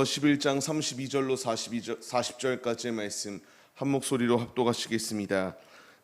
11장 32절로 40절까지의 말씀 한 목소리로 합독하시겠습니다.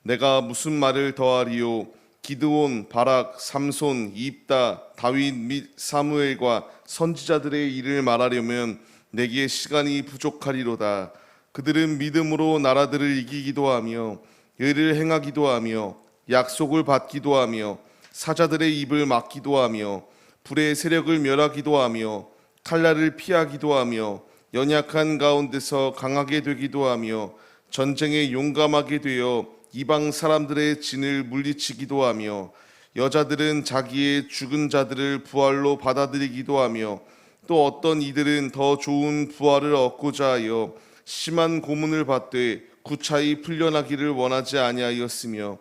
내가 무슨 말을 더하리요? 기드온, 바락, 삼손, 입다, 다윗 및 사무엘과 선지자들의 일을 말하려면 내게 시간이 부족하리로다. 그들은 믿음으로 나라들을 이기기도 하며 의를 행하기도 하며 약속을 받기도 하며 사자들의 입을 막기도 하며 불의 세력을 멸하기도 하며 칼날을 피하기도 하며 연약한 가운데서 강하게 되기도 하며 전쟁에 용감하게 되어 이방 사람들의 진을 물리치기도 하며 여자들은 자기의 죽은 자들을 부활로 받아들이기도 하며 또 어떤 이들은 더 좋은 부활을 얻고자 하여 심한 고문을 받되 구차히 풀려나기를 원하지 아니하였으며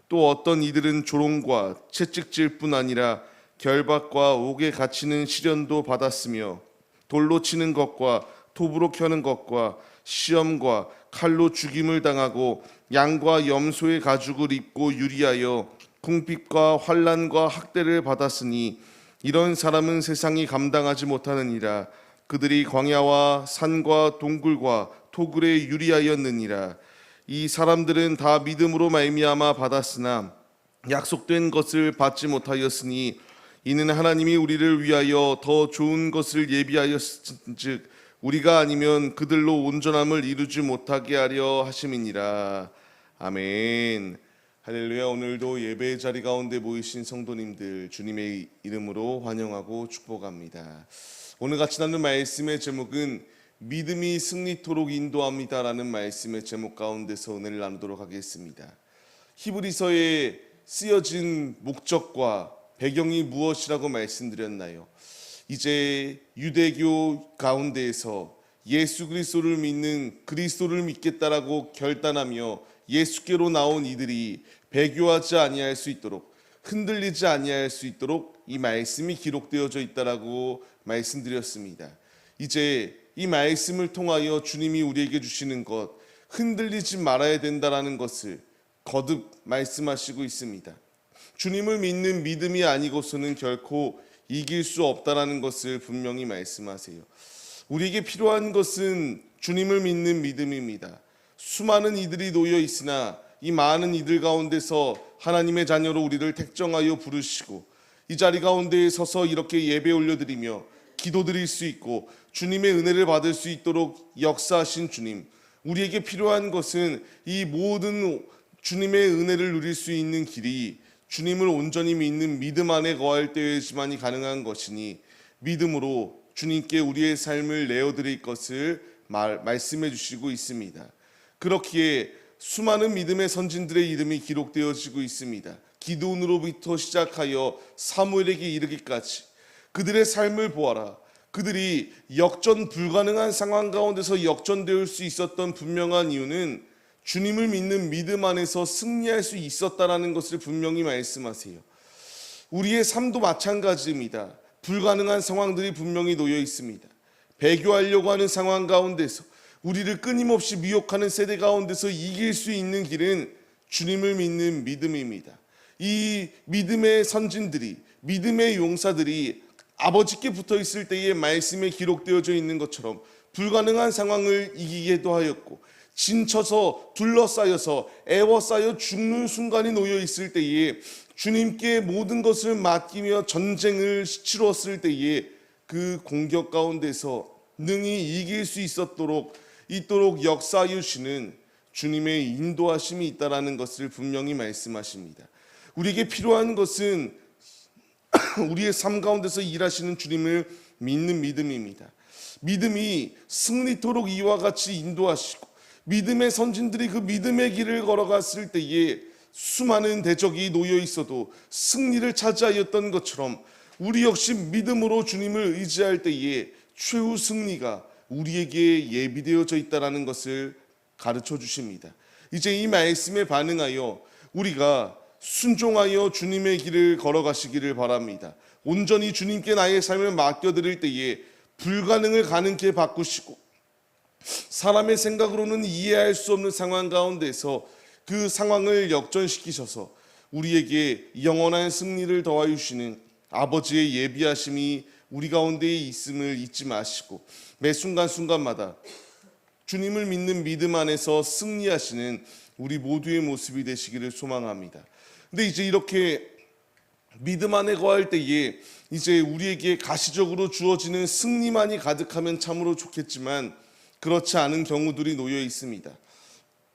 또 어떤 이들은 조롱과 채찍질뿐 아니라 결박과 옥에 갇히는 시련도 받았으며 돌로 치는 것과 톱으로 켜는 것과 시험과 칼로 죽임을 당하고 양과 염소의 가죽을 입고 유리하여 궁핍과 환난과 학대를 받았으니 이런 사람은 세상이 감당하지 못하느니라. 그들이 광야와 산과 동굴과 토굴에 유리하였느니라. 이 사람들은 다 믿음으로 말미암아 받았으나 약속된 것을 받지 못하였으니 이는 하나님이 우리를 위하여 더 좋은 것을 예비하였은즉 우리가 아니면 그들로 온전함을 이루지 못하게 하려 하심이니라. 아멘. 할렐루야. 오늘도 예배의 자리 가운데 모이신 성도님들 주님의 이름으로 환영하고 축복합니다. 오늘 같이 나눈 말씀의 제목은 믿음이 승리토록 인도합니다라는 말씀의 제목 가운데서 은혜를 나누도록 하겠습니다. 히브리서에 쓰여진 목적과 배경이 무엇이라고 말씀드렸나요? 이제 유대교 가운데에서 예수 그리스도를 믿는 그리스도를 믿겠다라고 결단하며 예수께로 나온 이들이 배교하지 아니할 수 있도록 흔들리지 아니할 수 있도록 이 말씀이 기록되어져 있다라고 말씀드렸습니다. 이제 이 말씀을 통하여 주님이 우리에게 주시는 것, 흔들리지 말아야 된다라는 것을 거듭 말씀하시고 있습니다. 주님을 믿는 믿음이 아니고서는 결코 이길 수 없다라는 것을 분명히 말씀하세요. 우리에게 필요한 것은 주님을 믿는 믿음입니다. 수많은 이들이 놓여 있으나 이 많은 이들 가운데서 하나님의 자녀로 우리를 택정하여 부르시고 이 자리 가운데에 서서 이렇게 예배 올려드리며 기도드릴 수 있고 주님의 은혜를 받을 수 있도록 역사하신 주님, 우리에게 필요한 것은 이 모든 주님의 은혜를 누릴 수 있는 길이 주님을 온전히 믿는 믿음 안에 거할 때에지만이 가능한 것이니 믿음으로 주님께 우리의 삶을 내어드릴 것을 말씀해 주시고 있습니다. 그렇기에 수많은 믿음의 선진들의 이름이 기록되어지고 있습니다. 기드온으로부터 시작하여 사무엘에게 이르기까지 그들의 삶을 보아라. 그들이 역전 불가능한 상황 가운데서 역전되을 수 있었던 분명한 이유는 주님을 믿는 믿음 안에서 승리할 수 있었다라는 것을 분명히 말씀하세요. 우리의 삶도 마찬가지입니다. 불가능한 상황들이 분명히 놓여 있습니다. 배교하려고 하는 상황 가운데서 우리를 끊임없이 미혹하는 세대 가운데서 이길 수 있는 길은 주님을 믿는 믿음입니다. 이 믿음의 선진들이, 믿음의 용사들이 아버지께 붙어 있을 때에 말씀에 기록되어져 있는 것처럼 불가능한 상황을 이기게도 하였고 진쳐서 둘러싸여서 애워싸여 죽는 순간이 놓여 있을 때에 주님께 모든 것을 맡기며 전쟁을 치루었을 때에 그 공격 가운데서 능히 이길 수 있도록 역사하여 주시는 주님의 인도하심이 있다라는 것을 분명히 말씀하십니다. 우리에게 필요한 것은 우리의 삶 가운데서 일하시는 주님을 믿는 믿음입니다. 믿음이 승리토록 이와 같이 인도하시고 믿음의 선진들이 그 믿음의 길을 걸어갔을 때에 수많은 대적이 놓여 있어도 승리를 차지하였던 것처럼 우리 역시 믿음으로 주님을 의지할 때에 최후 승리가 우리에게 예비되어져 있다는 것을 가르쳐 주십니다. 이제 이 말씀에 반응하여 우리가 순종하여 주님의 길을 걸어가시기를 바랍니다. 온전히 주님께 나의 삶을 맡겨드릴 때에 불가능을 가능케 바꾸시고 사람의 생각으로는 이해할 수 없는 상황 가운데서 그 상황을 역전시키셔서 우리에게 영원한 승리를 더하여 주시는 아버지의 예비하심이 우리 가운데에 있음을 잊지 마시고 매 순간순간마다 주님을 믿는 믿음 안에서 승리하시는 우리 모두의 모습이 되시기를 소망합니다. 근데 이제 이렇게 믿음 안에 거할 때에 이제 우리에게 가시적으로 주어지는 승리만이 가득하면 참으로 좋겠지만 그렇지 않은 경우들이 놓여 있습니다.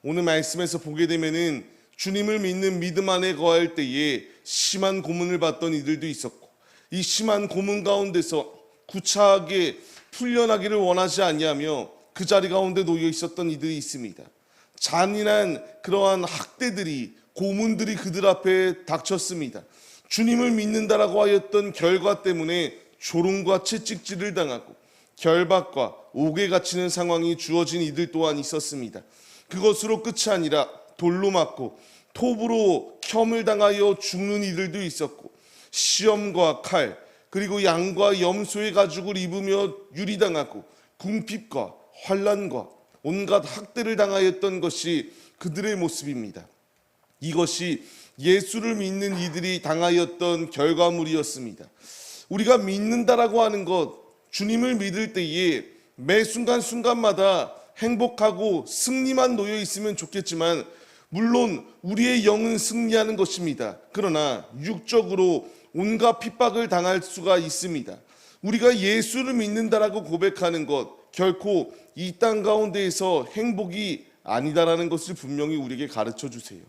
오늘 말씀에서 보게 되면은 주님을 믿는 믿음 안에 거할 때에 심한 고문을 받던 이들도 있었고 이 심한 고문 가운데서 구차하게 풀려나기를 원하지 아니하며 그 자리 가운데 놓여 있었던 이들이 있습니다. 잔인한 그러한 학대들이 고문들이 그들 앞에 닥쳤습니다. 주님을 믿는다라고 하였던 결과 때문에 조롱과 채찍질을 당하고 결박과 옥에 갇히는 상황이 주어진 이들 또한 있었습니다. 그것으로 끝이 아니라 돌로 맞고 톱으로 켬을 당하여 죽는 이들도 있었고 시험과 칼 그리고 양과 염소의 가죽을 입으며 유리당하고 궁핍과 환난과 온갖 학대를 당하였던 것이 그들의 모습입니다. 이것이 예수를 믿는 이들이 당하였던 결과물이었습니다. 우리가 믿는다라고 하는 것, 주님을 믿을 때에 매 순간순간마다 행복하고 승리만 놓여 있으면 좋겠지만 물론 우리의 영은 승리하는 것입니다. 그러나 육적으로 온갖 핍박을 당할 수가 있습니다. 우리가 예수를 믿는다라고 고백하는 것 결코 이 땅 가운데에서 행복이 아니다라는 것을 분명히 우리에게 가르쳐 주세요.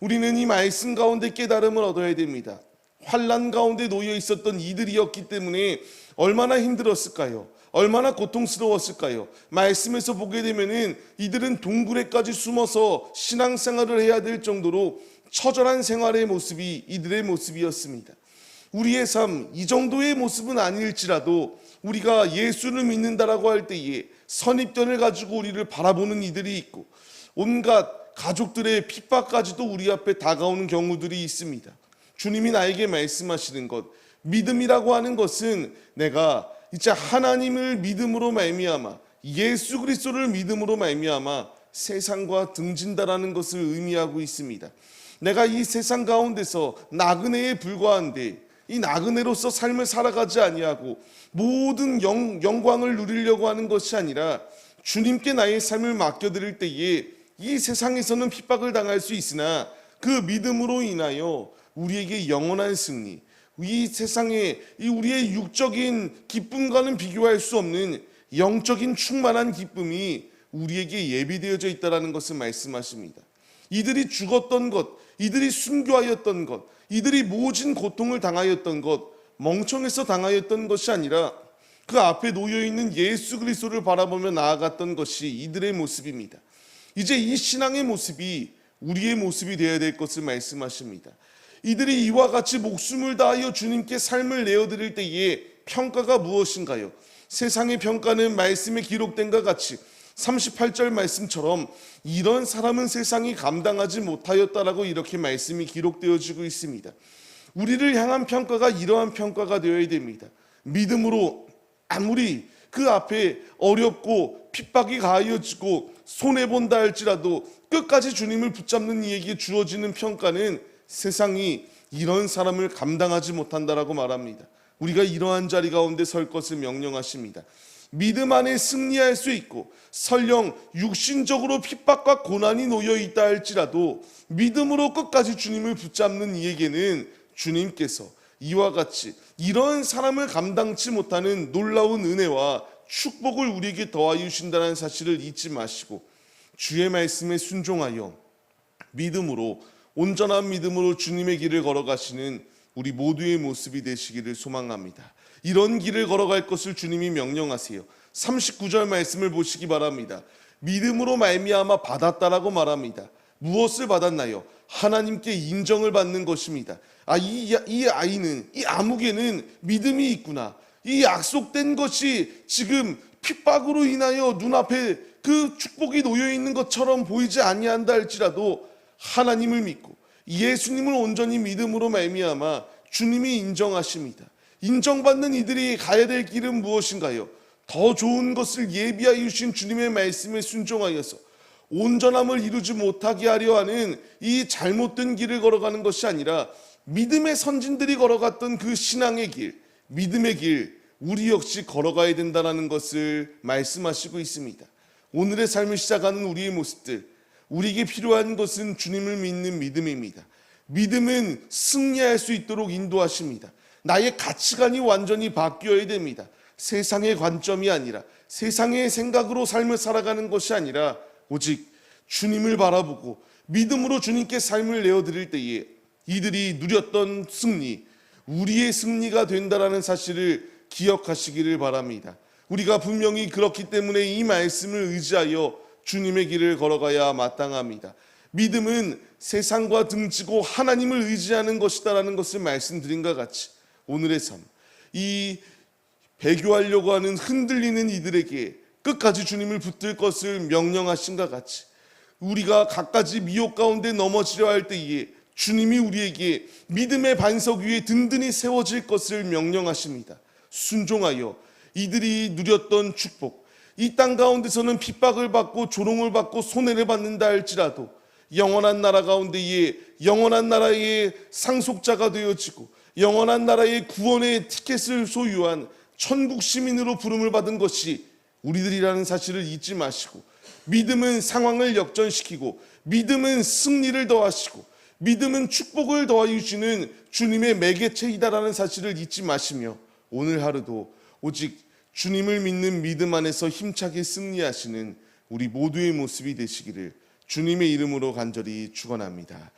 우리는 이 말씀 가운데 깨달음을 얻어야 됩니다. 환난 가운데 놓여 있었던 이들이었기 때문에 얼마나 힘들었을까요? 얼마나 고통스러웠을까요? 말씀에서 보게 되면은 이들은 동굴에까지 숨어서 신앙생활을 해야 될 정도로 처절한 생활의 모습이 이들의 모습이었습니다. 우리의 삶, 이 정도의 모습은 아닐지라도 우리가 예수를 믿는다라고 할 때에 선입견을 가지고 우리를 바라보는 이들이 있고 온갖 가족들의 핍박까지도 우리 앞에 다가오는 경우들이 있습니다. 주님이 나에게 말씀하시는 것, 믿음이라고 하는 것은 내가 이제 하나님을 믿음으로 말미암아 예수 그리스도를 믿음으로 말미암아 세상과 등진다라는 것을 의미하고 있습니다. 내가 이 세상 가운데서 나그네에 불과한데 이 나그네로서 삶을 살아가지 아니하고 모든 영광을 누리려고 하는 것이 아니라 주님께 나의 삶을 맡겨드릴 때에 이 세상에서는 핍박을 당할 수 있으나 그 믿음으로 인하여 우리에게 영원한 승리, 이 세상에 이 우리의 육적인 기쁨과는 비교할 수 없는 영적인 충만한 기쁨이 우리에게 예비되어져 있다는 것을 말씀하십니다. 이들이 죽었던 것, 이들이 순교하였던 것, 이들이 모진 고통을 당하였던 것, 멍청해서 당하였던 것이 아니라 그 앞에 놓여있는 예수 그리스도를 바라보며 나아갔던 것이 이들의 모습입니다. 이제 이 신앙의 모습이 우리의 모습이 되어야 될 것을 말씀하십니다. 이들이 이와 같이 목숨을 다하여 주님께 삶을 내어드릴 때에 평가가 무엇인가요? 세상의 평가는 말씀에 기록된 것 같이 38절 말씀처럼 이런 사람은 세상이 감당하지 못하였다라고 이렇게 말씀이 기록되어지고 있습니다. 우리를 향한 평가가 이러한 평가가 되어야 됩니다. 믿음으로 아무리 그 앞에 어렵고 핍박이 가하여지고 손해본다 할지라도 끝까지 주님을 붙잡는 이에게 주어지는 평가는 세상이 이런 사람을 감당하지 못한다라고 말합니다. 우리가 이러한 자리 가운데 설 것을 명령하십니다. 믿음 안에 승리할 수 있고 설령 육신적으로 핍박과 고난이 놓여 있다 할지라도 믿음으로 끝까지 주님을 붙잡는 이에게는 주님께서 이와 같이 이런 사람을 감당치 못하는 놀라운 은혜와 축복을 우리에게 더하여 주신다는 사실을 잊지 마시고 주의 말씀에 순종하여 믿음으로 온전한 믿음으로 주님의 길을 걸어가시는 우리 모두의 모습이 되시기를 소망합니다. 이런 길을 걸어갈 것을 주님이 명령하세요. 39절 말씀을 보시기 바랍니다. 믿음으로 말미암아 받았다라고 말합니다. 무엇을 받았나요? 하나님께 인정을 받는 것입니다. 이 아이는, 이 아무개는 믿음이 있구나. 이 약속된 것이 지금 핍박으로 인하여 눈앞에 그 축복이 놓여 있는 것처럼 보이지 아니한다 할지라도 하나님을 믿고 예수님을 온전히 믿음으로 말미암아 주님이 인정하십니다. 인정받는 이들이 가야 될 길은 무엇인가요? 더 좋은 것을 예비하여 주신 주님의 말씀에 순종하여서 온전함을 이루지 못하게 하려 하는 이 잘못된 길을 걸어가는 것이 아니라 믿음의 선진들이 걸어갔던 그 신앙의 길, 믿음의 길, 우리 역시 걸어가야 된다는 것을 말씀하시고 있습니다. 오늘의 삶을 시작하는 우리의 모습들, 우리에게 필요한 것은 주님을 믿는 믿음입니다. 믿음은 승리할 수 있도록 인도하십니다. 나의 가치관이 완전히 바뀌어야 됩니다. 세상의 관점이 아니라, 세상의 생각으로 삶을 살아가는 것이 아니라 오직 주님을 바라보고 믿음으로 주님께 삶을 내어드릴 때에 이들이 누렸던 승리, 우리의 승리가 된다라는 사실을 기억하시기를 바랍니다. 우리가 분명히 그렇기 때문에 이 말씀을 의지하여 주님의 길을 걸어가야 마땅합니다. 믿음은 세상과 등지고 하나님을 의지하는 것이다라는 것을 말씀드린 것 같이 오늘의 삶, 이 배교하려고 하는 흔들리는 이들에게 끝까지 주님을 붙들 것을 명령하신 것 같이 우리가 갖가지 미혹 가운데 넘어지려 할 때에 주님이 우리에게 믿음의 반석 위에 든든히 세워질 것을 명령하십니다. 순종하여 이들이 누렸던 축복, 이 땅 가운데서는 핍박을 받고 조롱을 받고 손해를 받는다 할지라도 영원한 나라 가운데에 영원한 나라의 상속자가 되어지고 영원한 나라의 구원의 티켓을 소유한 천국 시민으로 부름을 받은 것이 우리들이라는 사실을 잊지 마시고, 믿음은 상황을 역전시키고 믿음은 승리를 더하시고 믿음은 축복을 더하여 주시는 주님의 매개체이다라는 사실을 잊지 마시며 오늘 하루도 오직 주님을 믿는 믿음 안에서 힘차게 승리하시는 우리 모두의 모습이 되시기를 주님의 이름으로 간절히 축원합니다.